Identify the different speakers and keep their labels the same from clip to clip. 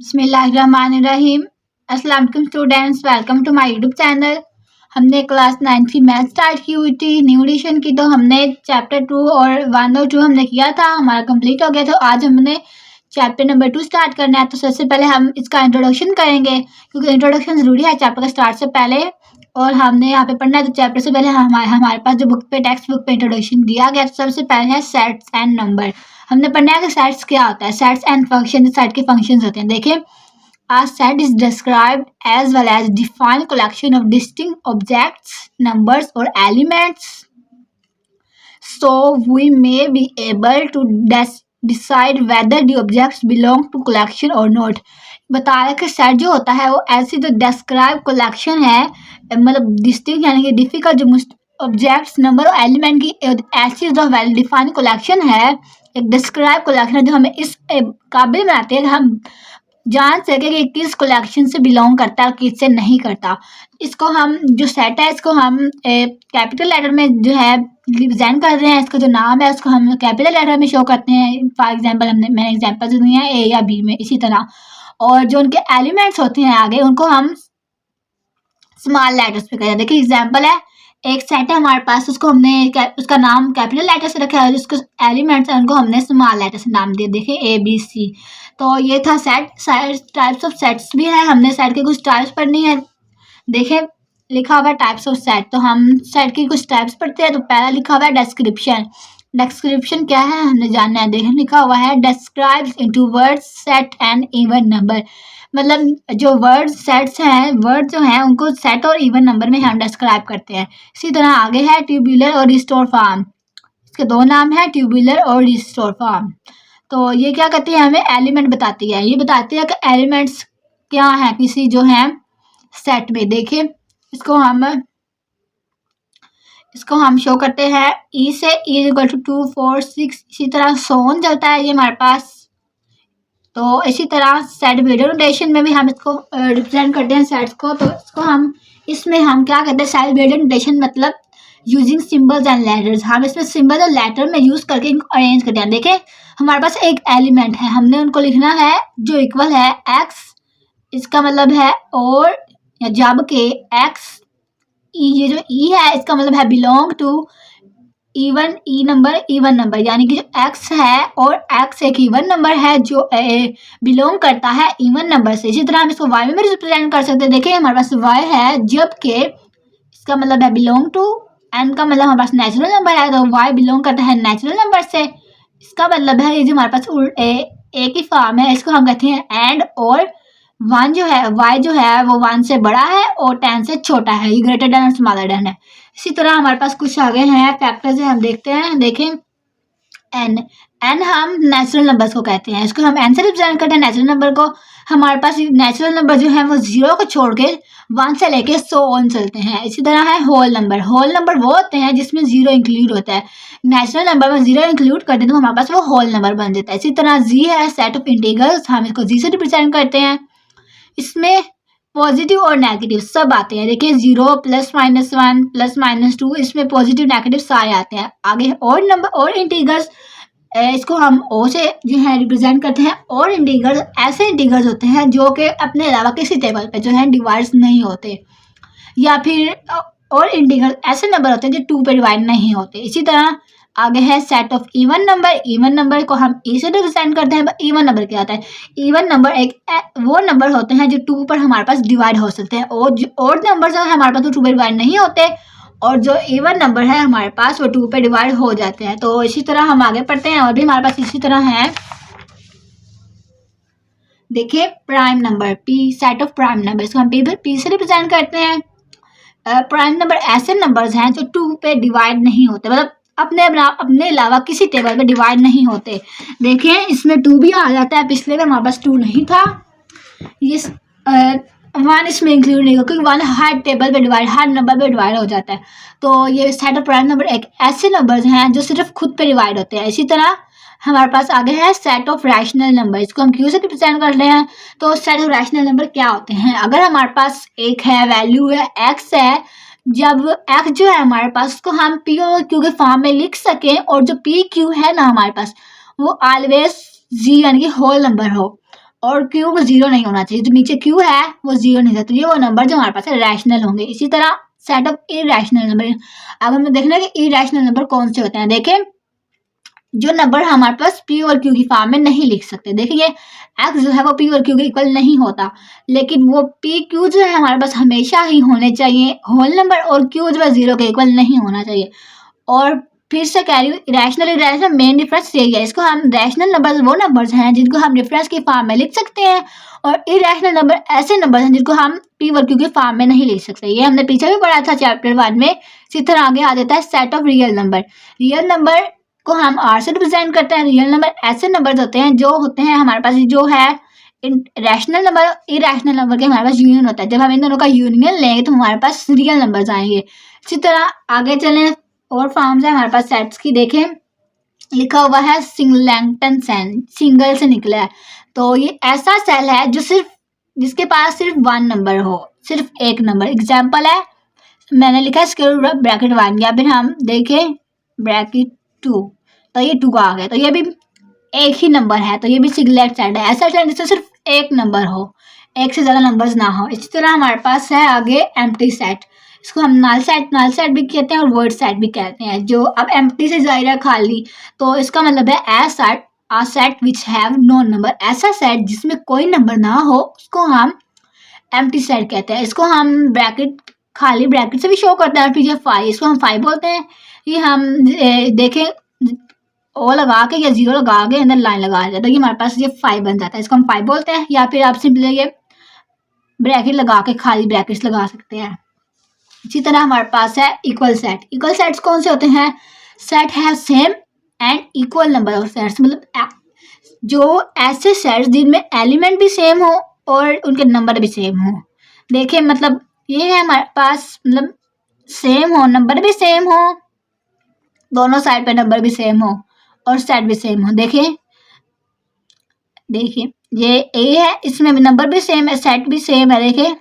Speaker 1: बिस्मिल्लाहिर्रहमानिर्रहीम। अस्सलाम वालेकुम students, welcome to my YouTube channel. हमने क्लास 9 की मैथ स्टार्ट की हुई थी, न्यू एडिशन की। तो हमने चैप्टर 2 और 1 और 2 हमने किया था, हमारा कंप्लीट हो गया। तो आज हमने चैप्टर नंबर 2 स्टार्ट करना है। तो सबसे पहले हम इसका इंट्रोडक्शन करेंगे, क्योंकि इंट्रोडक्शन ज़रूरी है चैप्टर का स्टार्ट से पहले। और हमने यहाँ पे पढ़ना है, तो चैप्टर से पहले हमारे पास जो बुक पे टेक्स्ट बुक पे इंट्रोडक्शन दिया गया। तो सबसे पहले है सेट्स एंड नंबर। हमने पढ़ना है कि सेट्स क्या होता है, सेट्स एंड फंक्शन, सेट के फंक्शंस होते हैं। देखिए, a set is described as well as defined collection of distinct objects, numbers or elements. So we may be able to decide whether the objects belong to collection or not. बता रहा है कि set जो होता है वो ऐसी जो डिस्क्राइब कलेक्शन है, मतलब डिस्टिंक्ट यानी कि डिफिकल्ट जो ऑब्जेक्ट्स, नंबर और एलिमेंट की ऐसी जो वेल डिफाइंड कलेक्शन है, एक डिस्क्राइब कलेक्शन है जो हमें इस काबिल बनाती है कि हम जान सके कि किस कलेक्शन से बिलोंग करता है और किससे नहीं करता। इसको हम जो सेट है इसको हम कैपिटल लेटर में जो है रिप्रेजेंट कर रहे हैं। इसका जो नाम है उसको हम कैपिटल लेटर में शो करते हैं। फॉर एग्जांपल मैंने एग्जांपल दी है ए या बी में, इसी तरह। और जो उनके एलिमेंट्स होते हैं आगे, उनको हम स्मॉल लेटर्स पे करते हैं। देखिए एग्जाम्पल है, एक सेट है हमारे पास, उसको हमने उसका नाम कैपिटल लेटर से रखा है, जिसको एलिमेंट्स है उनको हमने स्मॉल लेटर से नाम दिया। देखिए ए बी सी। तो ये था सेट। टाइप्स ऑफ सेट्स भी है, हमने सेट के कुछ टाइप्स पढ़नी है। देखिए लिखा हुआ है टाइप्स ऑफ सेट, तो हम सेट की कुछ टाइप्स पढ़ते हैं। तो पहला लिखा हुआ है डिस्क्रिप्शन। डिस्क्रिप्शन क्या है हमने जानना है। देखिए लिखा हुआ है describes into words set and even number. मतलब जो वर्ड सेट्स हैं, वर्ड जो हैं उनको सेट और इवन नंबर में हम डिस्क्राइब करते हैं। इसी तरह आगे है ट्यूबुलर और रिस्टोर फॉर्म। इसके दो नाम है, ट्यूबुलर और रिस्टोर फॉर्म। तो ये क्या करती है, हमें एलिमेंट बताती है। ये बताती है कि एलिमेंट्स क्या हैं किसी जो है सेट में। देखिए इसको हम शो करते हैं ई से, ई इक्वल टू 2 4 6, इसी तरह सोन चलता है ये हमारे पास। तो इसी तरह सेट बिल्डर नोटेशन में भी हम इसको रिप्रेजेंट करते हैं सेट्स को। तो इसमें हम क्या करते हैं, सेट बिल्डर नोटेशन मतलब यूजिंग सिंबल्स एंड लेटर्स। हम इसमें सिंबल और लेटर में यूज करके इनको अरेंज करते हैं। देखें हमारे पास एक एलिमेंट है, हमने उनको लिखना है जो इक्वल है एक्स, इसका मतलब है और या जब के एक्स ये जो ई है इसका मतलब है बिलोंग टू इवन नंबर, यानी कि जो एक्स है और एक्स एक इवन नंबर है जो बिलोंग करता है इवन नंबर से। इसी तरह हम इसको वाई में रिप्रेजेंट कर सकते हैं। देखिए हमारे पास वाई है जबकि इसका मतलब है बिलोंग टू, एन का मतलब हमारे पास नेचुरल नंबर है, तो वाई बिलोंग करता है नेचुरल नंबर से। इसका मतलब है ये जो हमारे पास एक ही फॉर्म है, इसको हम कहते हैं एंड और। वन जो है वाई जो है वो 1 से बड़ा है और 10 से छोटा है, ये ग्रेटर देन और स्मॉलर देन है। इसी तरह हमारे पास कुछ आगे हैं फैक्टर्स हम देखते हैं। देखें एन हम नेचुरल नंबर्स को कहते हैं, इसको हम एन से रिप्रेजेंट करते हैं नेचुरल नंबर को। हमारे पास नेचुरल नंबर जो है वो 0 को छोड़ के 1 से लेके 100 ऑन चलते हैं। इसी तरह है होल नंबर। होल नंबर वो होते हैं जिसमें 0 इंक्लूड होता है। नेचुरल नंबर में 0 इंक्लूड करते हैं तो हमारे पास वो होल नंबर बन जाता है। इसी तरह जी है सेट ऑफ इंटीग्रल्स, हम इसको जी से रिप्रेजेंट करते हैं। इसमें पॉजिटिव और नेगेटिव सब आते हैं। देखिए 0 प्लस माइनस 1 प्लस माइनस 2, इसमें पॉजिटिव नेगेटिव सारे आते हैं। आगे और नंबर और इंटीग्रल्स, इसको हम ओ से जो है रिप्रेजेंट करते हैं। और इंटीग्रल्स ऐसे इंटीग्रल्स होते हैं जो कि अपने अलावा किसी टेबल पे जो है डिवाइड नहीं होते, या फिर और इंटीग्रल ऐसे नंबर होते हैं जो 2 पे डिवाइड नहीं होते। इसी तरह आगे है set of even number. Even number को हम ई से रिप्रेजेंट करते हैं। इवन नंबर क्या होता है, इवन नंबर एक वो नंबर होते हैं जो 2 पर हमारे पास डिवाइड हो सकते हैं, और जो और नंबर जो है हमारे पास वो 2 पर डिवाइड नहीं होते, और जो इवन नंबर है हमारे पास वो 2 पे डिवाइड हो जाते हैं। तो इसी तरह हम आगे पढ़ते हैं, और भी हमारे पास इसी तरह है। देखिए prime number P, set of prime number, इसको हम पी से रिप्रेजेंट करते हैं। प्राइम नंबर ऐसे नंबर्स हैं जो 2 पे डिवाइड नहीं होते, मतलब अपने अलावा किसी टेबल पे डिवाइड नहीं होते। देखिए इसमें 2 भी आ जाता है, पिछले में हमारे पास 2 नहीं था। ये 1 इसमें इंक्लूड नहीं होगा क्योंकि 1 हर टेबल पे डिवाइड, हर नंबर पे डिवाइड हो जाता है। तो ये सेट ऑफ प्राइम नंबर एक ऐसे नंबर्स हैं जो सिर्फ खुद पे डिवाइड होते हैं। इसी तरह हमारे पास आगे है सेट ऑफ रैशनल नंबर, इसको हम क्यू से रिप्रेजेंट कर रहे हैं। तो सेट ऑफ रैशनल नंबर क्या होते हैं, अगर हमारे पास एक है वैल्यू है एक्स है, जब एक्स जो है हमारे पास उसको हम पी और क्यू के फॉर्म में लिख सकें, और जो पी क्यू है ना हमारे पास वो ऑलवेज जी यानी कि होल नंबर हो, और क्यू वो जीरो नहीं होना चाहिए, जो नीचे क्यू है वो जीरो नहीं होता, ये वो नंबर जो हमारे पास है रैशनल होंगे। इसी तरह सेट ऑफ इरेशनल नंबर। अब हमें देखना है कि इरेशनल नंबर कौन से होते हैं। देखें, जो नंबर हमारे पास पी और क्यू की फॉर्म में नहीं लिख सकते। देखिए एक्स जो है वो पी और क्यू के इक्वल नहीं होता, लेकिन वो पी क्यू जो है हमारे पास हमेशा ही होने चाहिए होल नंबर, और क्यू जो है जीरो के इक्वल नहीं होना चाहिए। और फिर से कह रही हूँ, रैशनल इरेशनल मेन डिफरेंस यही है। इसको हम रैशनल नंबर्स वो नंबर्स हैं जिनको हम डिफरेंस की फॉर्म में लिख सकते हैं, और इरेशनल नंबर ऐसे नंबर हैं जिनको हम पी और क्यू के फॉर्म में नहीं लिख सकते। ये हमने पीछे भी पढ़ा था चैप्टर 1 में। इसी तरह आगे आ जाता है set of real number. Real number को हम आर से रिप्रेजेंट करते हैं। रियल नंबर ऐसे नंबर होते हैं जो होते हैं हमारे पास जो है रैशनल नंबर इरेशनल नंबर के हमारे पास यूनियन होता है। जब हम इन दोनों का यूनियन लेंगे तो हमारे पास रियल नंबर्स आएंगे। इसी तरह आगे चलें, और फॉर्म्स है हमारे पास सेट्स की। देखें लिखा हुआ है सिंगलैंगटन सेल, सिंगल से निकला है। तो ये ऐसा सेल है जो सिर्फ जिसके पास सिर्फ 1 नंबर हो, सिर्फ एक नंबर। एग्जाम्पल है, मैंने लिखा है स्क्वायर ब्रैकेट 1, या फिर हम देखें ब्रैकेट 2, तो ये 2 आ गया, तो ये भी एक ही नंबर है, तो ये भी सिंगलेट सेट है। ऐसा सेट जिससे सिर्फ एक नंबर हो, एक से ज़्यादा नंबर्स ना हो। इसी तरह हमारे पास है आगे एम्प्टी सेट। इसको हम नल सेट भी कहते हैं और वर्ड सेट भी कहते हैं। जो अब एम्प्टी से जाहिर है खाली, तो इसका मतलब है a set which have no number। ऐसा सेट जिसमें कोई नंबर ना हो उसको हम एम्प्टी सेट कहते हैं। इसको हम ब्रैकेट खाली ब्रैकेट से भी शो करते हैं। फिर 5, इसको हम 5 बोलते हैं। ये हम देखें ओ लगा के या जीरो लगा के अंदर लाइन लगा दिया तो ये हमारे पास ये 5 बन जाता है। इसको हम 5 बोलते हैं, या फिर आप सिंपली ये ब्रैकेट लगा के खाली ब्रैकेट्स लगा सकते हैं। इसी तरह हमारे पास है इक्वल सेट। इक्वल सेट्स कौन से होते हैं? Set have same and equal number of sets, मतलब जो ऐसे सेट्स जिनमें एलिमेंट भी सेम हो और उनके नंबर भी सेम हो। देखिए मतलब ये है हमारे पास, मतलब सेम हो, नंबर भी सेम हो, दोनों साइड पे नंबर भी सेम हो और सेट भी सेम हो। देखिए ये ए है, इसमें भी नंबर भी सेम है, सेट भी सेम है। देखिए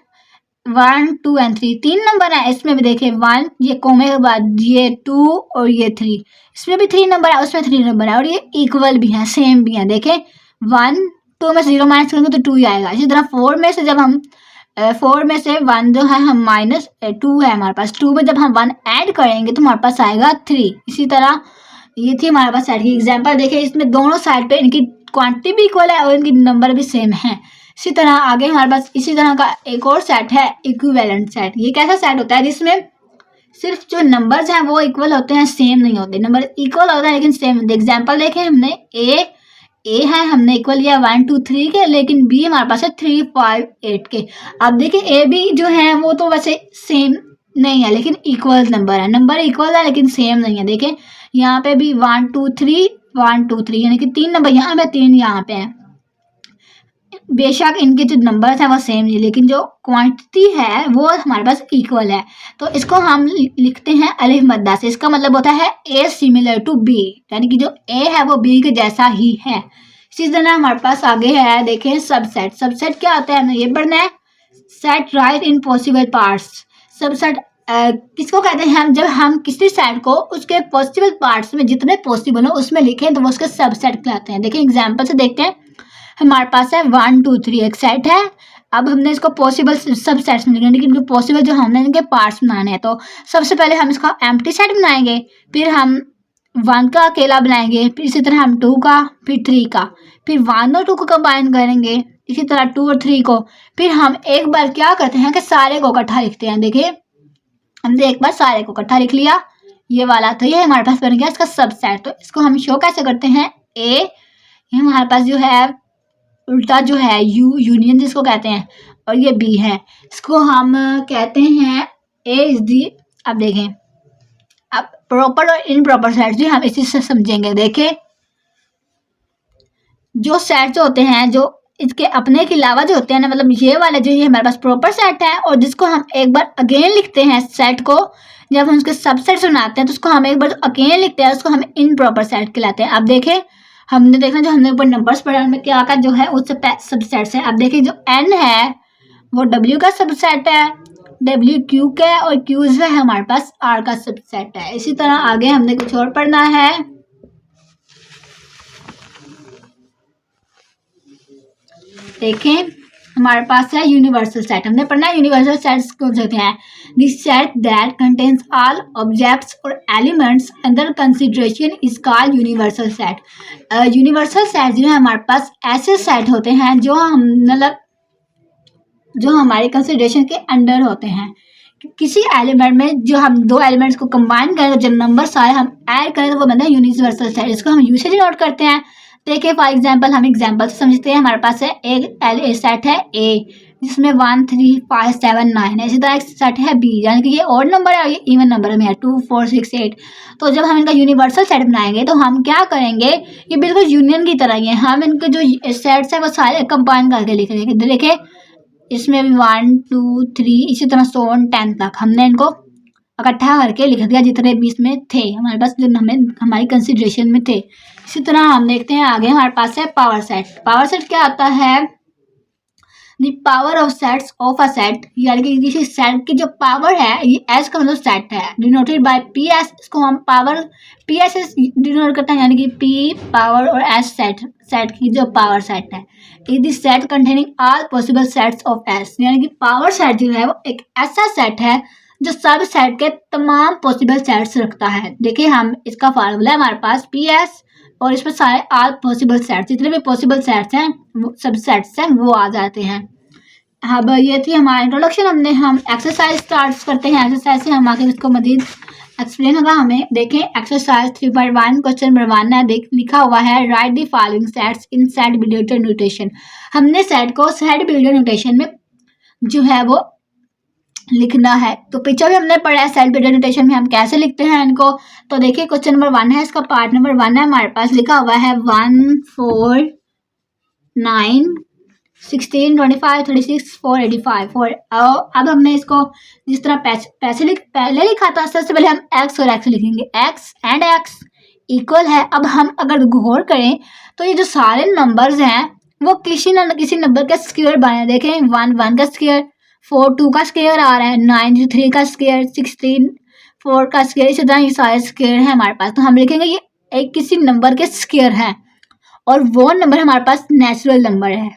Speaker 1: 1, 2 एंड 3 3 नंबर है। इसमें भी देखिए 1, ये कोमे के बाद ये 2 और ये 3, इसमें भी 3 नंबर है, उसमें 3 नंबर है, और ये इक्वल भी है, सेम भी है। देखें 1, 2 में से 0 माइनस करेंगे तो 2 ही आएगा। इसी तरह 4 में से जब हम 4 में से 1 जो है हम माइनस 2 है हमारे पास, 2 में जब हम 1 ऐड करेंगे तो हमारे पास आएगा 3। इसी तरह ये थी हमारे पास सेट की एग्जाम्पल। देखिए इसमें दोनों साइड पे इनकी क्वांटिटी भी इक्वल है और इनकी नंबर भी सेम है। इसी तरह आगे हमारे पास इसी तरह का एक और सेट है इक्विवेलेंट सेट। ये कैसा सेट होता है जिसमें सिर्फ जो नंबर्स हैं वो इक्वल होते हैं, सेम नहीं होते। नंबर इक्वल होता है लेकिन सेम होते। एग्जाम्पल देखें, हमने ए है, हमने इक्वल लिया 1, 2, 3 के, लेकिन बी हमारे पास है 3, 5, 8 के। अब देखिए ए बी जो है वो तो वैसे सेम नहीं है लेकिन इक्वल नंबर है, नंबर इक्वल है लेकिन सेम नहीं है। देखें यहाँ पे भी 1, 2, 3, 1, 2, 3, यानी कि 3 नंबर यहाँ पे 3 यहाँ पे है। बेशक इनके जो नंबर्स हैं वो सेम नहीं, लेकिन जो क्वांटिटी है वो हमारे पास इक्वल है। तो इसको हम लिखते हैं अलिफ मद्दा से। इसका मतलब होता है ए सिमिलर टू बी, यानी कि जो ए है वो बी के जैसा ही है। इसी तरह हमारे पास आगे है, देखें सबसेट। सबसेट क्या होता है हमें ये पढ़ना है। सेट राइट इन पॉसिबल पार्ट्स। सबसेट किसको कहते हैं? हम जब हम किसी सेट को उसके पॉसिबल पार्ट्स में जितने पॉसिबल हो उसमें लिखें तो वो उसके सबसेट कहलाते हैं। देखिए एग्जाम्पल से देखते हैं, हमारे पास है 1, 2, 3 एक सेट है। अब हमने इसको पॉसिबल सब सेट्स में लिखना है, लेकिन इनके पॉसिबल जो हमने इनके पार्ट्स बनाने हैं, तो सबसे पहले हम इसका एम्प्टी सेट बनाएंगे, फिर हम 1 का अकेला बनाएंगे, फिर इसी तरह हम 2 का, फिर 3 का, फिर 1 और 2 को कंबाइन करेंगे, इसी तरह 2 और 3 को। फिर हम एक बार क्या करते हैं कि सारे को इकट्ठा लिखते हैं। देखिए हमने एक बार सारे को इकट्ठा लिख लिया ये वाला, तो ये हमारे पास बन गया इसका सबसेट। तो इसको हम शो कैसे करते हैं? ए ये हमारे पास जो है उल्टा जो है यूनियन जिसको कहते हैं, और ये बी है, इसको हम कहते हैं ए इज दी। अब देखें, अब प्रॉपर और इनप्रॉपर सेट्स भी हम इसी से समझेंगे। देखें जो सेट्स होते हैं जो इसके अपने के अलावा जो होते हैं ना, मतलब ये वाले जो ये हमारे पास प्रॉपर सेट है, और जिसको हम एक बार अगेन लिखते हैं सेट को, जब हम उसके सबसेट्स बनाते हैं तो उसको हम एक बार अगेन लिखते हैं, उसको हम इनप्रॉपर सेट कहलाते हैं। अब देखें हमने देखना जो हमने ऊपर नंबर्स पढ़ा उनमें क्या का जो है उससे सबसेट्स है। अब देखिए जो n है वो w का सबसेट है, w q का है, और q जो है हमारे पास r का सबसेट है। इसी तरह आगे हमने कुछ और पढ़ना है। देखें हमारे पास है यूनिवर्सल सेट। हमने पढ़ना है यूनिवर्सल सेट्स को जो हैं, this set that contains all objects और elements under consideration is called universal set. Universal set जो है हमारे पास ऐसे सेट होते हैं जो हम मतलब जो हमारे कंसिडरेशन के अंडर होते हैं। किसी एलिमेंट में जो हम दो एलिमेंट्स को कंबाइन करें तो जब नंबर सारे हम ऐड करें तो वो बनता है यूनिवर्सल सेट। इसको हम यूसेज नोट करते हैं। देखिए फॉर एग्जांपल हम एग्जांपल से समझते हैं। हमारे पास है एक सेट है ए जिसमें 1 3 5 7 9 है। इसी तरह एक सेट है बी यानी कि ये ऑड नंबर है और ये इवन नंबर में है 2 4 6 8। तो जब हम इनका यूनिवर्सल सेट बनाएंगे तो हम क्या करेंगे, ये बिल्कुल यूनियन की तरह ही है। हम इनके जो सेट्स है वो सारे कंबाइन करके लिखेंगे। देखिए इसमें भी 1 2 3 इसी तरह 10 तक हमने इनको इकट्ठा करके लिख दिया जितने भी इसमें थे हमारे पास जो हमें हमारी कंसिडरेशन में थे। इसी तरह हम देखते हैं आगे हमारे पास है पावर सेट। पावर सेट क्या आता है, the power of sets of a set, यानी कि किसी सेट की जो पावर है, ये एस का मतलब सेट है, डिनोटेड बाय पी एस। इसको हम power P S S denote करते हैं, यानी कि पी पावर और एस सेट की जो पावर सेट है। Is the set containing all possible sets of S, यानी कि पावर सेट जो है वो एक ऐसा सेट है जो सब सेट के तमाम पॉसिबल सेट्स रखता है। देखिए हम इसका फार्मूला है हमारे पास पी एस और इसमें सारे ऑल पॉसिबल सेट्स, जितने भी पॉसिबल सेट्स हैं वो सब सेट्स हैं वो आ जाते हैं। अब ये थी हमारा इंट्रोडक्शन। हम एक्सरसाइज स्टार्ट करते हैं। एक्सरसाइज से हम आगे इसको मजीद एक्सप्लेन होगा हमें। देखें एक्सरसाइज 3.1 क्वेश्चन नंबर 1 है। लिखा हुआ है right the following sets in set builder notation. हमने सेट को सेट बिल्डर नोटेशन में जो है वो लिखना है। तो पीछे भी हमने पढ़ा है सेट बिल्डर नोटेशन में हम कैसे लिखते हैं इनको। तो देखिए क्वेश्चन नंबर 1 है, इसका पार्ट नंबर 1 है हमारे पास। लिखा हुआ है 1 4 9 16 25 36 4 85 4। अब हमने इसको जिस तरह पहले लिखा था सबसे पहले हम एक्स और एक्स लिखेंगे। एक्स एंड एक्स इक्वल है। अब हम अगर गौर करें तो ये जो सारे नंबर्स हैं वो किसी न किसी नंबर का स्क्वायर बने। देखें 1 1 का स्क्वायर, 4 2 का स्क्वायर आ रहा है, 9 3 का स्क्वायर, 16 4 का स्क्वायर। इसी तरह ये सारे स्क्वायर हैं हमारे पास। तो हम लिखेंगे ये एक किसी नंबर के स्क्वायर हैं और वो नंबर हमारे पास नेचुरल नंबर है।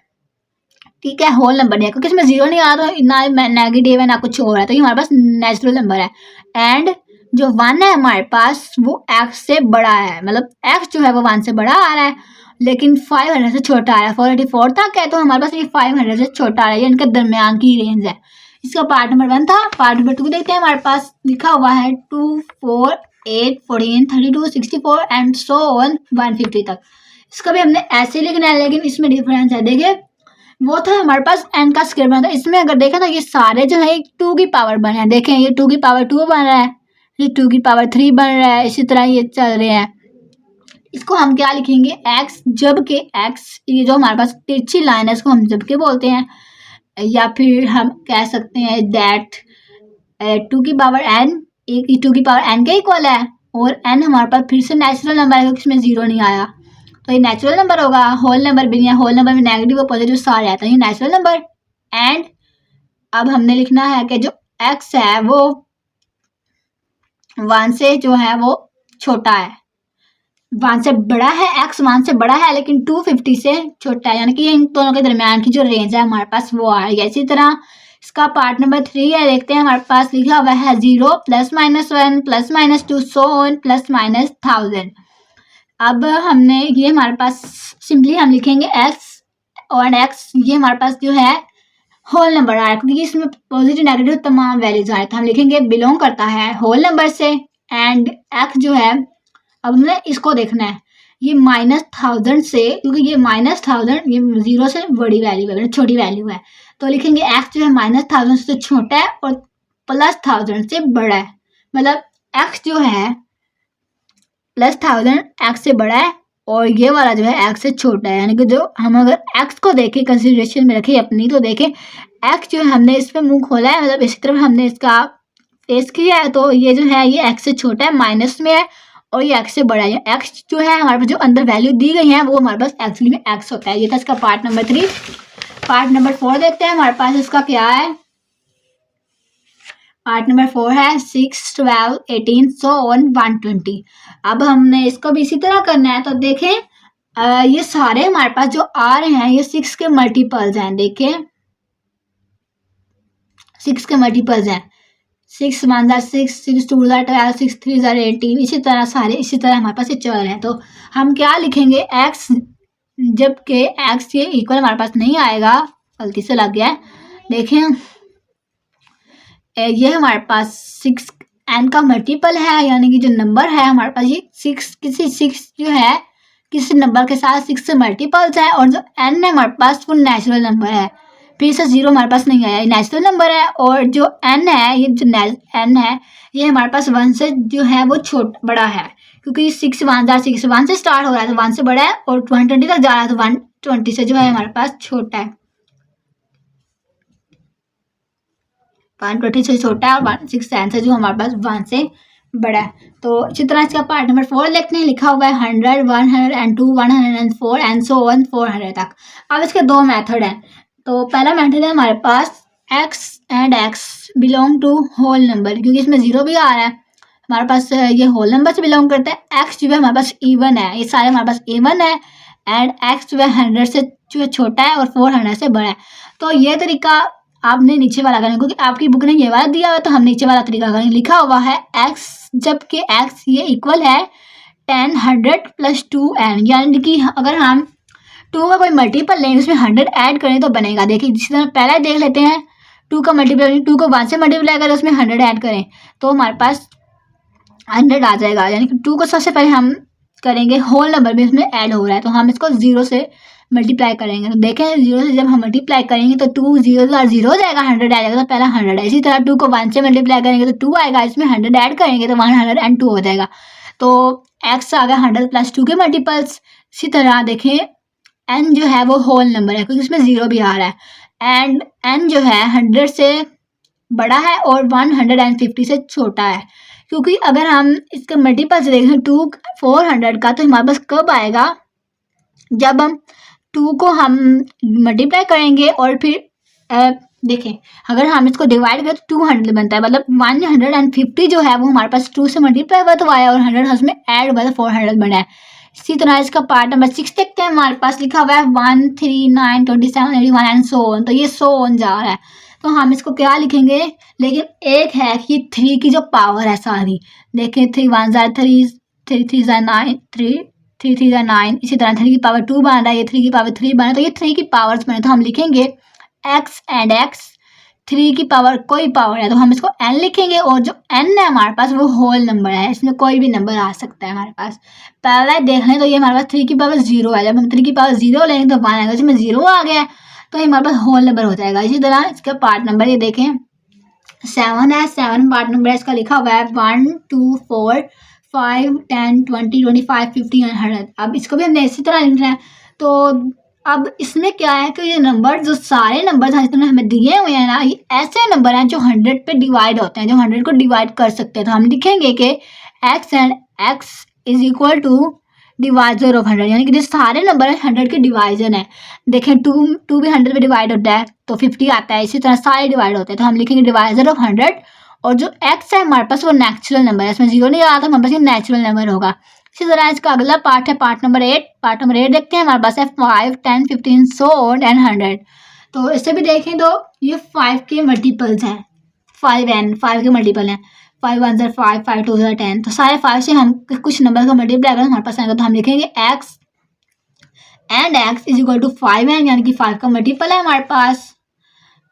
Speaker 1: ठीक है, होल नंबर नहीं है क्योंकि इसमें जीरो नहीं आ रहा, ना नेगेटिव है ना कुछ और है, तो ये हमारे पास नेचुरल नंबर है। एंड जो 1 है हमारे पास वो x से बड़ा है, मतलब x जो है वो 1 से बड़ा आ रहा है लेकिन 500 से छोटा आ रहा है। 484 तक है तो हमारे पास ये 500 से छोटा आ रहा है, ये इनके दरमियान की रेंज है। इसका पार्ट नंबर 1 था। पार्ट नंबर 2 देखते हैं। हमारे पास लिखा हुआ है 2 4 8 14 32 64 एंड सो ऑन 150 तक। इसका भी हमने ऐसे लिखना है लेकिन इसमें डिफरेंस है। देखिए वो था हमारे पास n का स्क्वायर बना था, इसमें अगर देखा ना ये सारे जो है 2 की पावर बने हैं। देखें ये 2 की पावर 2 बन रहा है, ये 2 की पावर 3 बन रहा है, इसी तरह ये चल रहे हैं। इसको हम क्या लिखेंगे x, जबकि x ये जो हमारे पास तिरछी लाइन है इसको हम जबकि बोलते हैं, या फिर हम कह सकते हैं दैट 2 की पावर n 2 की पावर n के इक्वल है और n हमारे पास फिर से नेचुरल नंबर है क्योंकि इसमें जीरो नहीं आया तो ये नेचुरल नंबर होगा। होल नंबर भी नहीं है, होल नंबर में नेगेटिव और पॉजिटिव सारे आता है, ये नेचुरल नंबर। एंड अब हमने लिखना है कि जो x है वो 1 से जो है वो छोटा है, 1 से बड़ा है, x 1 से बड़ा है लेकिन 250 से छोटा है, यानी कि इन दोनों के दरमियान की जो रेंज है हमारे पास वो आ रही है। इसी तरह इसका पार्ट नंबर 3 है। देखते हैं हमारे पास लिखा हुआ है 0 +-1 +-2 सो ऑन +-1000। अब हमने ये हमारे पास सिंपली हम लिखेंगे x और x ये हमारे पास जो है होल नंबर आ रहा है क्योंकि इसमें पॉजिटिव नेगेटिव तमाम वैल्यूज आ रहे हैं, तो हम लिखेंगे बिलोंग करता है होल नंबर से। एंड x जो है अब हमने इसको देखना है ये -1000 से, क्योंकि ये -1000 ये 0 से बड़ी वैल्यू है, छोटी वैल्यू है, तो लिखेंगे x जो है -1000 से छोटा है और +1000 से बड़ा है, मतलब x जो है +1000 x से बड़ा है और ये वाला जो है x से छोटा है। यानी कि जो हम अगर x को देखें कंसिडरेशन में रखें अपनी, तो देखें x जो है हमने इस पर मुंह खोला है, मतलब इसी तरफ हमने इसका फेस किया है, तो ये जो है ये x से छोटा है, माइनस में है, और ये x से बड़ा है। x जो है हमारे पास जो अंदर वैल्यू दी गई है वो हमारे पास एक्चुअली में x होता है। ये था इसका पार्ट नंबर 3। पार्ट नंबर 4 देखते हैं हमारे पास इसका क्या है। पार्ट नंबर 4 है 6 12 18 सो ऑन 120। अब हमने इसको भी इसी तरह करना है, तो देखें ये सारे हमारे पास जो आ रहे हैं ये 6 के मल्टीपल्स हैं। देखें 6 के मल्टीपल्स हैं। 6 1 जार 6, 6 2 जार 12, 6 3 जार 18, इसी तरह सारे इसी तरह हमारे पास ये चल रहे हैं। तो हम क्या लिखेंगे x, जबकि x ये इक्वल हमारे पास नहीं आएगा, गलती से लग गया है। देखें ये हमारे पास 6 n का मल्टीपल है, यानी कि जो नंबर है हमारे पास ये 6 जो है किसी नंबर के साथ 6 से मल्टीपल्स है, और जो n है हमारे पास वो नेचुरल नंबर है। फिर से 0 हमारे पास नहीं आया, ये नेचुरल नंबर है। और जो n है, ये जो n है ये हमारे पास 1 से जो है वो बड़ा है, क्योंकि 6 1 जार 6 1 से स्टार्ट हो रहा है तो 1 से बड़ा है, और 120 तक जा रहा है तो 120 से जो है हमारे पास छोटा है। 120 से छोटा है और 6 से जो हमारे पास 1 से बड़ा है। तो इसी तरह इसका पार्ट नंबर 4 लिखते हैं। लिखा हुआ है 100 102 104 एंड सो ऑन 400 तक। अब इसके दो मेथड हैं। तो पहला मेथड है हमारे पास x and x belong to whole number, क्योंकि इसमें 0 भी आ रहा है हमारे पास, ये होल नंबर से बिलोंग करता है। x जो है हमारे पास इवन है, ये सारे हमारे पास इवन है, एंड x जो है 100 से जो है छोटा है और 400 से बड़ा है। तो ये तरीका आपने नीचे वाला करेंगे, क्योंकि आपकी बुक ने ये वाला दिया हुआ है तो हम नीचे वाला तरीका करेंगे। लिखा हुआ है x, जबकि x ये इक्वल है 10 100 प्लस 2n, यानी कि अगर हम 2 का कोई मल्टीपल लेंगे उसमें 100 ऐड करें तो बनेगा। देखिए जिस तरह पहले देख लेते हैं, 2 का मल्टीप्लाई 2 को 1 से मल्टीप्लाई करें उसमें 100 ऐड करें तो हमारे पास 100 आ जाएगा। यानी कि 2 को सबसे पहले हम करेंगे होल नंबर भी उसमें ऐड हो रहा है, तो हम इसको 0 से मल्टीप्लाई करेंगे। तो देखें 0 से जब हम मल्टीप्लाई करेंगे तो 2 0 हो जाएगा, 100 आ जाएगा, तो पहला 100 है। इसी तरह 2 को 1 से मल्टीप्लाई करेंगे तो 2 आएगा, इसमें 100 ऐड करेंगे तो 102 हो जाएगा। तो x आ गया 100 प्लस 2 के मल्टीपल्स। इसी तरह देखें n जो है वो होल नंबर है, क्योंकि इसमें 0 भी आ रहा है, एंड n जो है 100 से बड़ा है और 150 से छोटा है। क्योंकि अगर हम इसके मल्टीपल से देखें 2 400 का, तो हमारे पास कब आएगा, जब हम 2 को हम मल्टीप्लाई करेंगे और फिर देखें अगर हम इसको डिवाइड करें तो 200 बनता है, मतलब 150 जो है वो हमारे पास 2 से मल्टीप्लाई हुआ तो आया और 100 उसमें ऐड हुआ तो 400 बना है। इसी तरह इसका पार्ट नंबर 6 देखते हैं। हमारे पास लिखा हुआ है 1 3 9 27 81 एंड सो ऑन, तो ये सो ऑन जा रहा है, तो हम इसको क्या लिखेंगे, लेकिन एक है कि 3 की जो पावर है सारी, देखें 3 1 जार 3 3 3 जार 9 3 3 3 जार 9, इसी तरह 3 की पावर 2 बन रहा है, ये 3 की पावर 3 बन रहा है, तो ये 3 की पावर्स बने, तो हम लिखेंगे x एंड x, 3 की पावर कोई पावर है तो हम इसको n लिखेंगे, और जो n है हमारे पास वो होल नंबर है, इसमें कोई भी नंबर आ सकता है हमारे पास। पहले देख लें तो ये हमारे पास 3 की पावर 0 है, जब हम 3 की पावर 0 लेंगे तो 1 आएगा, इसमें 0 आ गया है तो ये हमारे पास होल नंबर हो जाएगा। इसी तरह इसका पार्ट नंबर ये देखें 7 है, 7 पार्ट नंबर है, इसका लिखा हुआ है 1 2 4 5 10 20 25 50 एंड 100। अब इसको भी हमने इसी तरह लिखना है। तो अब इसमें क्या है कि ये नंबर जो सारे नंबर हैं जितने हमें दिए हुए हैं ना, ये ऐसे नंबर हैं जो 100 पे डिवाइड होते हैं, जो 100 को डिवाइड कर सकते हैं। तो हम लिखेंगे कि x and x is equal to divisor of 100, यानी कि जो सारे नंबर हैं 100 के डिवाइजर हैं। देखें 2 भी 100 पे डिवाइड होता है तो 50 आता है, इसी तरह सारे डिवाइड होते हैं, तो हम लिखेंगे डिवाइजर ऑफ 100। और जो x है हमारे पास वो नेचुरल नंबर है, इसमें 0 नहीं आ रहा था, हमारे पास ये नेचुरल नंबर होगा। इसी तरह इसका अगला पार्ट है पार्ट नंबर 8। पार्ट नंबर 8 देखते हैं, हमारे पास है 5 10 15 सो ऑन एंड 100। तो इससे भी देखें तो ये 5 के मल्टीपल्स हैं, 5 के मल्टीपल हैं, 5 1 जार 5 5 2 जार 10, तो सारे 5 से हम कुछ नंबर का मल्टीप्लाई करें हमारे पास आएगा, तो हम लिखेंगे x and x is equal to 5n, यानी कि 5 का मल्टीपल है हमारे पास।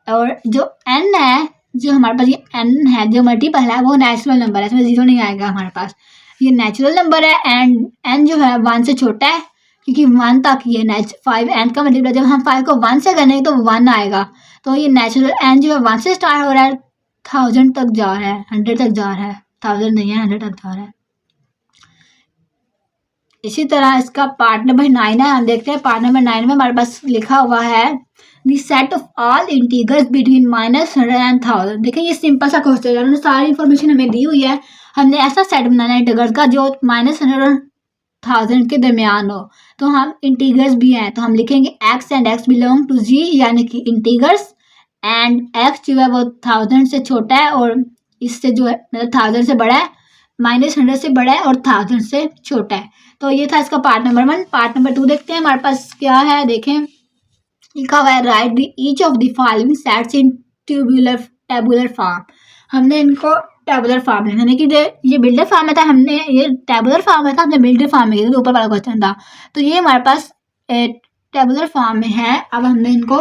Speaker 1: और जो n है, जो हमारे पास ये n है जो मल्टीपल है वो नेचुरल नंबर है, इसमें 0 नहीं आएगा हमारे पास, ये नेचुरल नंबर है। एंड n जो है 1 से छोटा है, क्योंकि 1 तक ये 5 n का मल्टीप्लाई, जब हम 5 को 1 से करेंगे तो 1 आएगा, तो ये नेचुरल n जो है 1 से स्टार्ट हो रहा है, 1000 तक जा रहा है, 100 तक जा रहा है, 1000 नहीं है 100 तक जा रहा है। इसी तरह इसका पार्ट नंबर 9 है, हम देखते हैं पार्ट नंबर 9 में हमारे पास लिखा हुआ है the set of all integers between -100 and 1000। देखिए ये सिंपल सा क्वेश्चन है, उन्होंने सारी इन्फॉर्मेशन हमें दी हुई है, हमने ऐसा सेट बनाना है इंटीगर्स का जो -100 और 1000 के दरमियान हो। तो हम इंटीगर्स भी हैं, तो हम लिखेंगे x and x belong to g, यानी कि इंटीगर्स, एंड x जो है वो 1000 से छोटा है और इससे जो है मतलब 1000 से बड़ा है, -100 से बड़ा है और 1000 से छोटा है। तो ये था इसका पार्ट नंबर 1। पार्ट नंबर 2 देखते हैं हमारे पास क्या है। देखें, लिखा हुआ है right the each of the following sets in tabular form. हमने इनको टेबुलर फॉर्म में, यानी कि ये बिल्डर फॉर्म में था, हमने ये टेबुलर फॉर्म में था, हमने बिल्डर फॉर्म में किया, तो ऊपर वाला क्वेश्चन था। तो ये हमारे पास टेबुलर फॉर्म में है। अब हमने इनको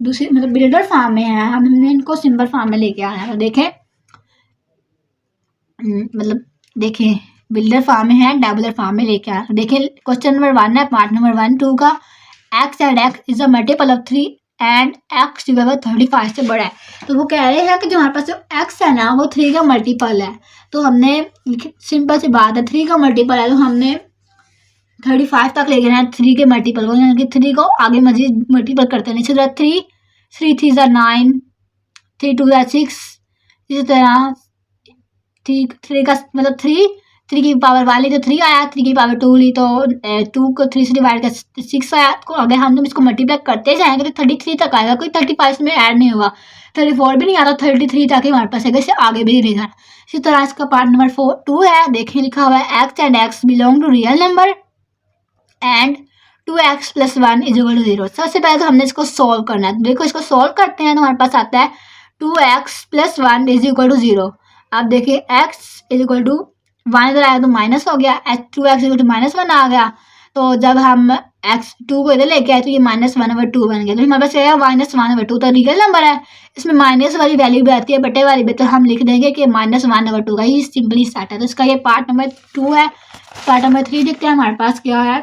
Speaker 1: दूसरी मतलब बिल्डर फॉर्म में है, हमने इनको सिंबल फॉर्म में लेके आना है। तो देखें मतलब देखें बिल्डर फॉर्म में है, टेबुलर फॉर्म में लेके आना। देखें क्वेश्चन नंबर 1 है, पार्ट नंबर 1 2 का। x and x is a multiple of 3 and x divide 35 से बड़ा है। तो वो कह रहे हैं कि जो हमारे पास जो x है ना वो 3 का मल्टीपल है। तो हमने सिंपल सी बात है, 3 का मल्टीपल है तो हमने 35 तक ले गए हैं 3 के मल्टीपल को, यानी कि 3 को आगे मजीद मल्टीपल करते हैं। इसी तरह 3 3 × 9, 3 2 6, इसी तरह 3 का मतलब 3 की पावर 1 ली तो 3 आया, 3 की पावर 2 ली तो 2 को 3 से डिवाइड कर 6 आया। तो अगर हम इसको मल्टीप्लाई करते जाएंगे तो 33 तक आएगा, कोई 35 में ऐड नहीं होगा, 34 भी नहीं आता, 33 तक ही हमारे पास है, इससे आगे भी नहीं जाना। इसी तरह इसका पार्ट नंबर 2 है। देखिए लिखा हुआ है x and x belong to real number and 2x + 1 = 0। सबसे पहले तो हमने इसको सॉल्व करना है। देखो इसको सॉल्व करते हैं तो हमारे पास आता है 2x + 1 = 0। अब देखिए x = 1 इधर आया तो माइनस हो गया, 2x = -1 आ गया। तो जब हम x2 को इधर लेके आए तो ये -1/2 बन गया। तो हमारे पास क्या है -1/2, तो रियल नंबर है, इसमें माइनस वाली वैल्यू भी आती है, बटे वाली भी, तो हम लिख देंगे कि -1/2 का ही सिंपली सेट है। तो इसका ये पार्ट नंबर 2 है। पार्ट नंबर 3 देखते हैं हमारे पास क्या है।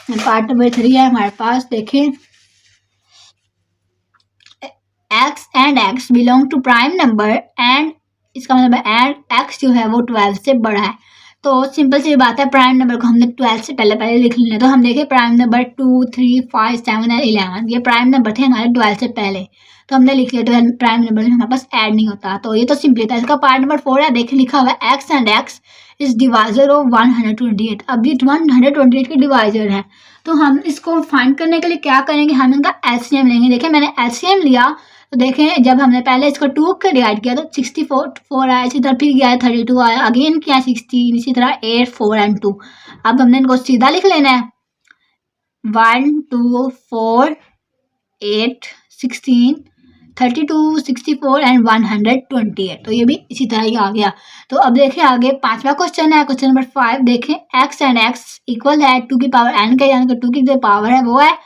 Speaker 1: पार्ट नंबर 3 है हमारे पास, देखें x and x belong to prime number and इसका मतलब एंड x जो है वो 12 से बड़ा है। तो सिंपल सी बात है, प्राइम नंबर को हमने 12 से पहले लिख लेना। तो हम देखें प्राइम नंबर 2 3 5 7 और 11 ये प्राइम नंबर थे हमारे 12 से पहले, तो हमने लिख लिया। 12 प्राइम नंबर हमारे पास ऐड नहीं होता, तो ये तो सिंपली था। इसका पार्ट नंबर 4 है। देखें लिखा हुआ है x and x is divisor of 128। अब ये 128 की डिवाइजर है, तो हम इसको फाइंड करने के लिए क्या करेंगे, हम इनका एलसीएम लेंगे। देखें मैंने एलसीएम लिया, तो देखें जब हमने पहले इसको 2 का डिवाइड किया तो 64 आया, इसी तरह फिर गया 32 आया, अगेन किया 16, इसी तरह 8 4 एंड 2। अब हमने इनको सीधा लिख लेना है 1 2 4 8 16 32 64 एंड 128। तो ये भी इसी तरह ही आ गया। तो अब देखें आगे 5वां क्वेश्चन है, क्वेश्चन नंबर 5। देखें x एंड x इक्वल है 2 की पावर n का, यानी कि 2 की जो पावर है वो है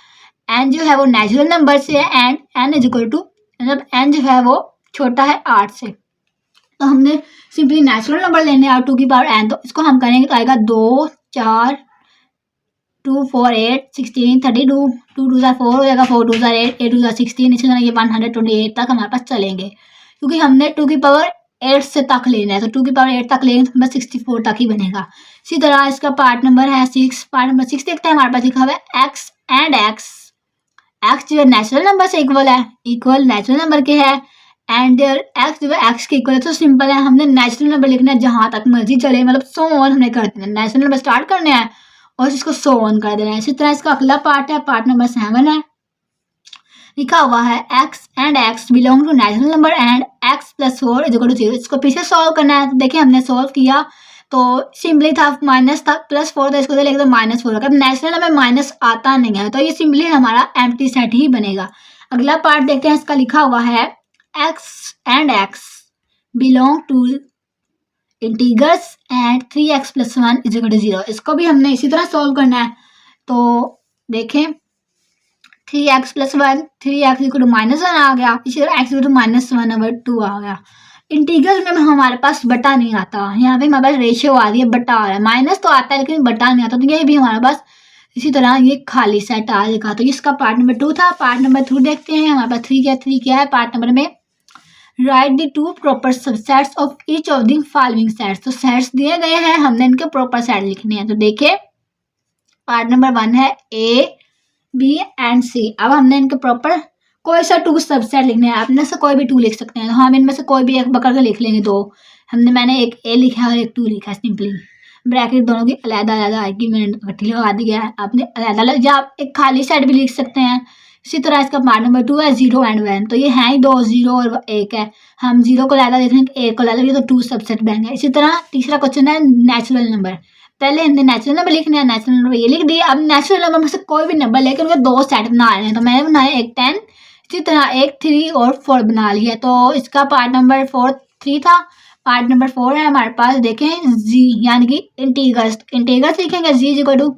Speaker 1: n जो है वो नेचुरल नंबर से है एंड n = मतलब n जो है वो छोटा है 8 से। तो हमने सिंपली नेचुरल नंबर लेने हैं 2 की पावर n, तो इसको हम करेंगे तो आएगा 2 4 2 4 8 16 32 2 2 4 हो जाएगा, 4 2 8 8 2 16, इसी तरह ये 128 तक हमारे पास चलेंगे, क्योंकि हमने 2 की पावर 8 से तक लेना है। तो 2 की पावर 8 तक लेंगे तो हमें 64 तक ही बनेगा। इसी तरह इसका पार्ट नंबर है 6। पार्ट नंबर 6 देखते हैं, हमारे पास लिखा हुआ है x एंड x जो है नेचुरल नंबर से इक्वल है, इक्वल नेचुरल नंबर के है एंड x जो है x के इक्वल है। तो सिंपल है, हमने नेचुरल नंबर लिखना है जहां तक मर्जी चले, मतलब सो ऑन हमने करते हैं, नेचुरल नंबर स्टार्ट करने हैं और इसको सो ऑन कर देना है। इसी तरह इसका अगला पार्ट है, पार्ट नंबर 7 है। लिखा हुआ है x and x belong to natural number and x + 4 = 0। इसको पीछे सॉल्व करना है। तो देखिए हमने सॉल्व किया तो सिंपली था माइनस था +4 था, इसको लेकर तो -4 होगा। अब नेचुरल नंबर माइनस आता नहीं है, तो ये सिंपली हमारा एम्प्टी सेट ही बनेगा। अगला पार्ट देखते हैं, इसका लिखा हुआ है x and x belong to integers and 3x + 1 = 0। इसको भी हमने इसी तरह सॉल्व करना है। तो देखें 3x + 1 3x = -1 आ गया, इसी तरह x = -1/2 आ गया। इंटीग्रल में हमारे पास बटा नहीं आता, यहाँ पे हमारे पास रेशियो आ रही है, बटा आ रहा है, माइनस तो आता है लेकिन बटा नहीं आता। तो ये भी हमारे पास इसी तरह ये खाली सेट आ जाएगा। तो इसका पार्ट नंबर 2 था। पार्ट नंबर 2 देखते हैं, हमारे पास 3 क्या है पार्ट नंबर में। Right the 2 proper subsets of each of the following sets. तो सेट्स दिए गए हैं, हमने इनके प्रॉपर सेट लिखने हैं। तो देखिए पार्ट नंबर 1 है A B एंड C। अब हमने इनके प्रॉपर कोई सा 2 सबसेट लिखने हैं, आप में से कोई भी 2 लिख सकते हैं। तो हम इनमें से कोई भी एक पकड़ के लिख लेंगे। मैंने एक A लिखा है और एक 2 लिखा है, सिंपली ब्रैकेट दोनों की अलग-अलग आएगी, मैंने इकट्ठी लगा दिया है। आपने अलग-अलग या आप एक खाली सेट भी लिख सकते हैं। इसी तरह इसका पार्ट नंबर 2 है 0 एंड 1। तो ये है ही 2, 0 और 1 है। हम 0 को ज़्यादा देख रहे हैं, 1 को ज़्यादा, ये तो 2 सबसेट बन गए। इसी तरह तीसरा क्वेश्चन है नेचुरल नंबर। पहले हमने नेचुरल नंबर लिखना है, नेचुरल नंबर ये लिख दिया। अब नेचुरल नंबर में से कोई भी नंबर लेकर उनके दो सेट बना रहे हैं, तो मैंने बनाया एक 10, इसी तरह एक 3 और 4 बना लिया। तो इसका पार्ट नंबर 3 था। पार्ट नंबर 4 है हमारे पास, देखें जी यानी कि इंटीगर्स लिखेंगे। जी इक्वल टू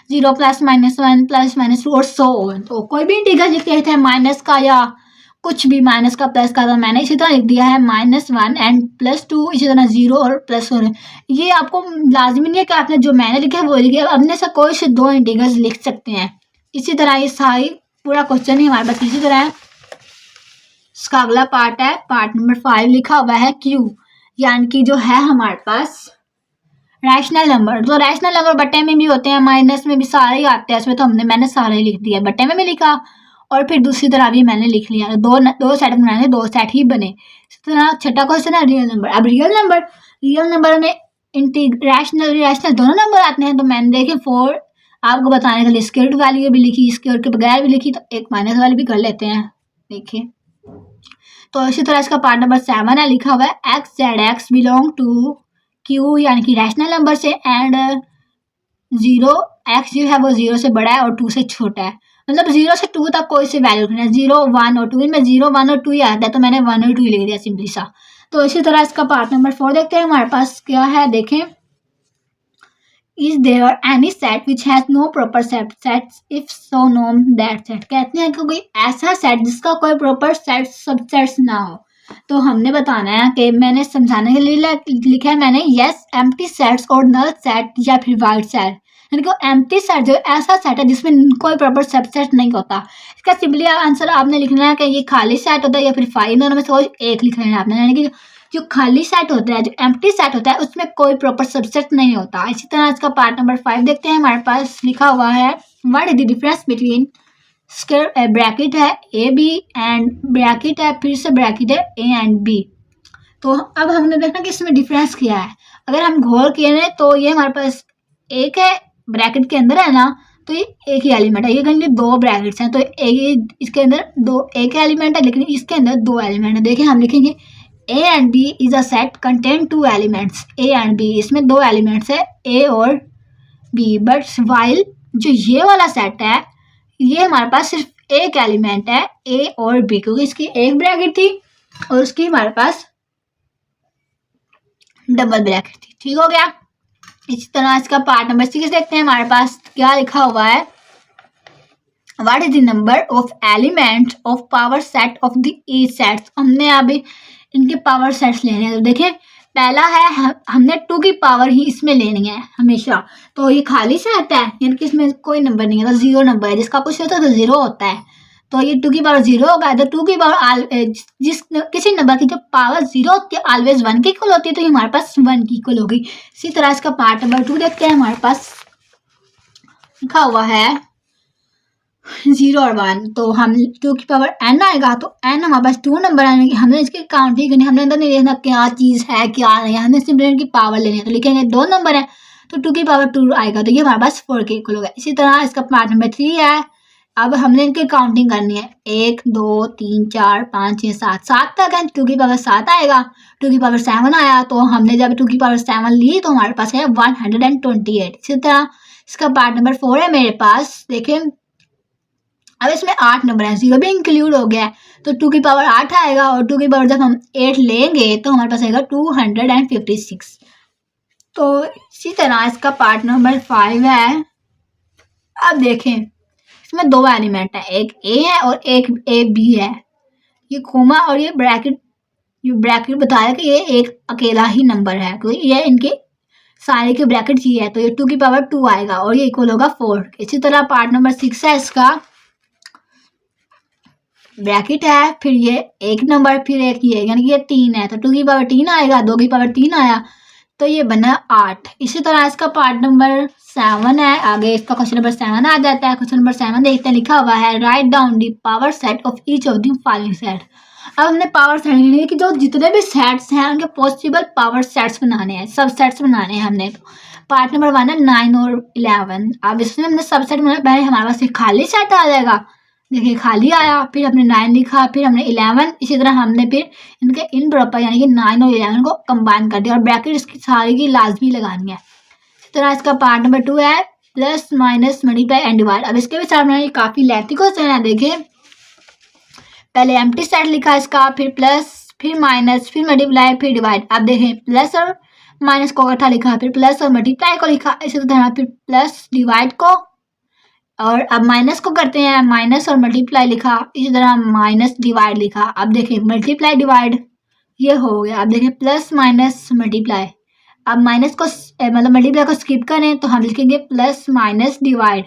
Speaker 1: 0 + -1 + -2 और सो ऑन। तो कोई भी इंटीगर लिख रहे थे माइनस का या कुछ भी, माइनस का प्लस का, तो मैंने इसी तरह लिख दिया है -1 एंड +2, इसी तरह 0 और +1। ये आपको लाजमी नहीं है कि आपने जो मैंने लिखा है वो लिखा है, अपने से कोई से दो इंटीगर्स लिख सकते हैं। इसी तरह ये सारी पूरा क्वेश्चन ही हमारे पास इसी तरह है। इसका अगला पार्ट है, पार्ट नंबर 5 लिखा हुआ है क्यू, यानी कि जो है हमारे पास रैशनल नंबर। तो रैशनल नंबर बट्टे में भी होते हैं, माइनस में भी, सारे ही आते हैं इसमें। तो मैंने सारे ही लिख दिया, बट्टे में भी लिखा और फिर दूसरी तरह भी मैंने लिख लिया। दो सेट बनाने, दो सेट ही बने। इस तरह छठा क्वेश्चन है रियल नंबर। अब रियल नंबर में रैशनल दोनों नंबर आते हैं। तो मैंने देखे 4 आपको बताने के लिए स्क्वायर वैल्यू भी लिखी, स्क्वायर के बगैर भी लिखी, तो एक माइनस वाली भी कर लेते हैं। देखिए, तो इसी तरह इसका पार्ट नंबर 7 है, लिखा हुआ है x बिलोंग टू क्यू, यानी कि रैशनल नंबर से, एंड 0 x जो है वो 0 से बड़ा है और 2 से छोटा है। मतलब 0 से 2 तक कोई सी वैल्यू नहीं है, 0, 1 और 2, इनमें 0, 1 और 2 ही आता है, तो मैंने 1 और 2 लिख दिया सिंपली सा। तो इसी तरह इसका पार्ट नंबर 4 देखते हैं हमारे पास क्या है। देखें, is there any set which has no proper sets, if so no that set. कहते हैं कि कोई ऐसा सेट जिसका कोई प्रॉपर सेट सबसेट्स ना हो। तो हमने बताना है कि मैंने समझाने के लिए लिखा है मैंने यस एम्प्टी सेट्स और नल सेट या फिर वाइड सेट, यानी कि एम्प्टी सेट जो ऐसा सेट है जिसमें कोई प्रॉपर सबसेट नहीं होता। इसका सिंपली आंसर आपने लिखना है कि ये खाली सेट होता है या फिर फाइव, दोनों में से कोई एक लिख लेना है आपने। यानी कि जो खाली सेट होता है, जो एम्प्टी सेट होता है, उसमें कोई प्रॉपर सबसेट नहीं होता। इसी तरह इसका पार्ट नंबर 5 देखते हैं। हमारे पास लिखा हुआ है what is the difference between square bracket है ए बी एंड ब्रैकेट है, फिर से ब्रैकेट है ए एंड बी। तो अब हमने देखना कि इसमें डिफरेंस क्या है। अगर हम गौर किए तो ये हमारे पास एक है, ब्रैकेट के अंदर है ना, तो ये एक ही एलिमेंट है। ये कहेंगे दो ब्रैकेट्स हैं, तो एक इसके अंदर एक एलिमेंट है, लेकिन इसके अंदर दो एलिमेंट है। देखिए, हम लिखेंगे A and B is a set contain 2 elements. A and B, इसमें दो एलिमेंट्स है, ए और बी। बट वाइल जो ये वाला सेट है, ये हमारे पास सिर्फ एक एलिमेंट है, ए और बी, क्योंकि इसकी एक ब्रैकेट थी और उसकी हमारे पास डबल ब्रैकेट थी। ठीक हो गया। इसी तरह इसका पार्ट नंबर 6 देखते हैं। हमारे पास क्या लिखा हुआ है, what is the number of elements of power set of the each sets. हमने अभी इनके पावर सेट्स लेने हैं। तो देखें, पहला है हमने 2 की पावर ही इसमें लेनी है हमेशा। तो ये खाली सेट है, यानी कि इसमें कोई नंबर नहीं है, तो 0 नंबर है। जिसका कुछ होता है तो 0 होता है, तो ये 2 की पावर 0 होगा। तो 2 की पावर किसी नंबर की जो पावर 0 होती है ऑलवेज 1 की इक्वल होती है, तो ये हमारे पास 1 की इक्वल होगी। इसी तरह इसका पार्ट नंबर 2 देखते हैं। हमारे पास लिखा हुआ है 0 और 1। तो हम 2 की पावर n आएगा, तो n हमारे पास 2 नंबर आने की, हमने इसकी काउंट ही करनी, हमने अंदर नहीं देखना क्या चीज़ है क्या नहीं है, हमने सिर्फ इनकी पावर लेनी है। तो लिखेंगे 2 नंबर है, तो 2 की पावर 2 आएगा, तो ये हमारे पास 4 के इक्वल होगा। इसी तरह इसका पार्ट नंबर 3 है। अब हमने इनकी काउंटिंग करनी है, 1 2 3 4 5 6 7 तक है। 2 की पावर 7 आएगा, 2 की पावर 7 आया, तो हमने जब 2 की पावर 7 ली तो हमारे पास है 128। इसी तरह इसका पार्ट नंबर 4 है मेरे पास। देखें, अब इसमें 8 नंबर है, 0 भी इंक्लूड हो गया है, तो 2 की पावर 8 आएगा, और 2 की पावर जब हम 8 लेंगे तो हमारे पास आएगा 256। तो इसी तरह इसका पार्ट नंबर 5 है। अब देखें, इसमें 2 एलिमेंट है, एक ए है और एक ए बी है। ये कोमा और ये ब्रैकेट बताया कि ये एक अकेला ही नंबर है, क्योंकि ये इनके सारे के ब्रैकेट ही है, तो ये 2 की पावर 2 आएगा और ये इक्वल होगा 4। इसी तरह पार्ट नंबर 6 है, इसका ब्रैकेट है, फिर ये एक नंबर, फिर एक ये, यानी कि ये 3 है, तो 2 की पावर 3 आएगा, 2 की पावर 3 आया, तो ये बना 8। इसी तरह इसका पार्ट नंबर 7 है। आगे इसका क्वेश्चन नंबर 7 आ जाता है। क्वेश्चन नंबर 7 देखते हैं, लिखा हुआ है write down the power set of each of the following set. अब हमने पावर सेट लेने कि जो जितने भी सेट्स हैं उनके पॉसिबल पावर सेट्स बनाने हैं, सब सेट्स बनाने हैं हमने। तो पार्ट नंबर 1 है 9 और 11। अब इसमें हमने सब सेट बनाया, पहले हमारे पास एक खाली सेट आ जाएगा, देखिए खाली आया, फिर हमने 9 लिखा, फिर हमने 11। इसी तरह हमने फिर इनके इन प्रॉपर यानी कि 9 और 11 को कंबाइन कर दिया, और ब्रैकेट इसकी सारी की लाजमी लगानी है। इस तरह इसका पार्ट नंबर 2 है plus minus multiply and divide. अब इसके भी सामने काफ़ी लेंथी क्वेश्चन है। देखें, पहले एम्प्टी सेट लिखा इसका, फिर प्लस, फिर माइनस, फिर मल्टीप्लाई, फिर डिवाइड। अब देखें, प्लस और माइनस को इकट्ठा लिखा, फिर प्लस और मल्टीप्लाई को लिखा, इसी तरह फिर प्लस डिवाइड को, और अब माइनस को करते हैं, माइनस और मल्टीप्लाई लिखा, इसी तरह माइनस डिवाइड लिखा। अब देखें मल्टीप्लाई डिवाइड ये हो गया। अब देखें प्लस माइनस मल्टीप्लाई। अब माइनस को मतलब मल्टीप्लाई को स्किप करें तो हम लिखेंगे प्लस माइनस डिवाइड।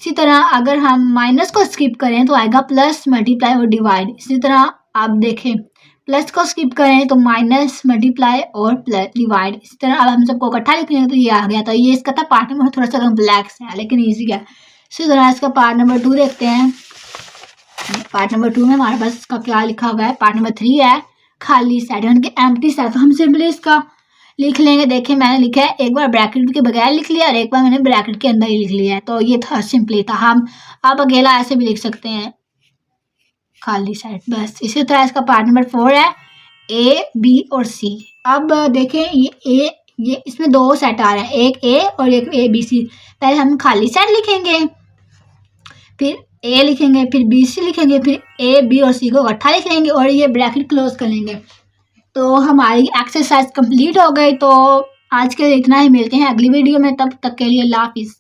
Speaker 1: इसी तरह अगर हम माइनस को स्किप करें तो आएगा प्लस मल्टीप्लाई और डिवाइड। इसी तरह आप देखें प्लस को स्किप करें तो माइनस मल्टीप्लाई और प्लस डिवाइड। इसी तरह अब हम सबको इकट्ठा लिखेंगे तो ये आ गया। तो ये इसका था पार्ट नंबर, थोड़ा सा कॉम्प्लेक्स है लेकिन ईजी है। इसी तरह इसका पार्ट नंबर 2 देखते हैं। पार्ट नंबर 2 में हमारे पास इसका क्या लिखा हुआ है। पार्ट नंबर 3 है खाली सेट, यानी कि एम्प्टी सेट। तो हम सिंपली इसका लिख लेंगे। देखिए मैंने लिखा है, एक बार ब्रैकेट के बगैर लिख लिया और एक बार मैंने ब्रैकेट के अंदर ही लिख लिया है। तो ये था सिंपली था। हम आप अकेला ऐसे भी लिख सकते हैं खाली सेट बस। इसी तरह इसका पार्ट नंबर 4 है ए बी और सी। अब देखें ये इसमें 2 सेट आ रहे हैं, एक ए और एक ए बी सी। पहले हम खाली सेट लिखेंगे, फिर ए लिखेंगे, फिर बी सी लिखेंगे, फिर ए बी और सी को इकट्ठा लिख लेंगे और ये ब्रैकेट क्लोज कर लेंगे। तो हमारी एक्सरसाइज कंप्लीट हो गई। तो आज के लिए इतना ही, मिलते हैं अगली वीडियो में, तब तक के लिए अल्लाह हाफिज़।